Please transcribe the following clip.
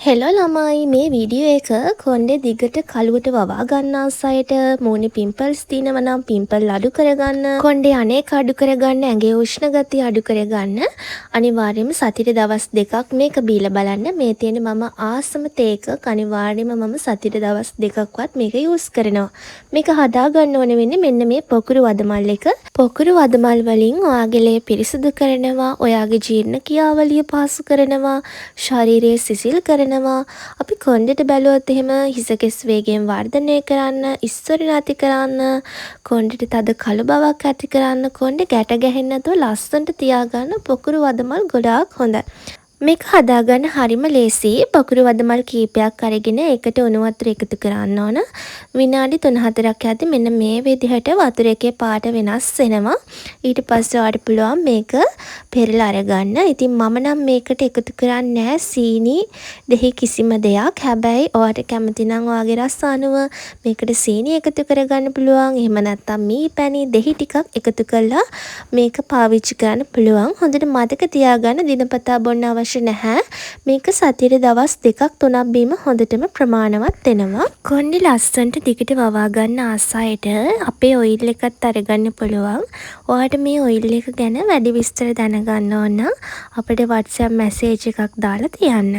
hello ළමයි මේ video එක කොණ්ඩේ දිගට කළුවට වවා ගන්න ආසයට මූණේ පිම්පල්ස් තියෙනවා නම් පිම්පල් අඩු කරගන්න කොණ්ඩේ අනේක අඩු කරගන්න ඇඟේ උෂ්ණ ගතිය අඩු කරගන්න අනිවාර්යයෙන්ම සතියේ දවස් දෙකක් මේක බීලා බලන්න මේ තියෙන මම ආසම තේ එකක් අනිවාර්යයෙන්ම මම සතියේ දවස් දෙකක්වත් මේක යූස් කරනවා මේක හදා ගන්න ඕනේ වෙන්නේ මෙන්න මේ පොකුරු වදමල් එක පොකුරු වදමල් වලින් ඔයාගේ ලේ පිරිසිදු කරනවා ඔයාගේ ජීර්ණ ක්‍රියාවලිය පහසු කරනවා ශරීරය සිසිල් කරනවා අපි කොණ්ඩෙට බැලුවොත් එහෙම හිසකෙස් වේගයෙන් වර්ධනය කරන්න ඉස්සරි නැති කරන්න කොණ්ඩෙට තද කළු බවක් ඇති කරන්න කොණ්ඩේ ගැට ගැහෙන්නේ නැතුව ලස්සනට තියාගන්න පොකුරු වදමල් ගොඩාක් හොඳයි මේක හදාගන්න හරිම ලේසි පොකුරු වදමල් කීපයක් අරගෙන ඒකට උණු වතුර එකතු කරන්න ඕන විනාඩි 3-4ක් යද්දි මෙන්න මේ විදිහට වතුර එකේ පාට වෙනස් වෙනවා ඊට පස්සේ ඔයාලට පුළුවන් මේක පෙරලා අරගන්න ඉතින් මම නම් මේකට එකතු කරන්නේ නැහැ සීනි දෙහි කිසිම දෙයක් හැබැයි ඔයාලට කැමති නම් ඔයාගේ රස අනුව මේකට සීනි එකතු කරගන්න පුළුවන් එහෙම නැත්නම් මී පැණි දෙහි ටිකක් එකතු කරලා මේක පාවිච්චි කරන්න පුළුවන් හොඳට මතක තියාගන්න දිනපතා බොන්න අවශ්‍ය නැහැ මේක සතියේ දවස් 2-3ක් බීම හොඳටම ප්‍රමාණවත් වෙනවා කොණ්ඩේ ලස්සනට දිගට වවා ගන්න ආසයට අපේ ඔයිල් එකත් අරගන්න පුළුවන් ඔයාලට මේ ඔයිල් එක ගැන වැඩි විස්තර දැනගන්න ඕන අපිට WhatsApp මැසේජ් එකක් දාලා තියන්න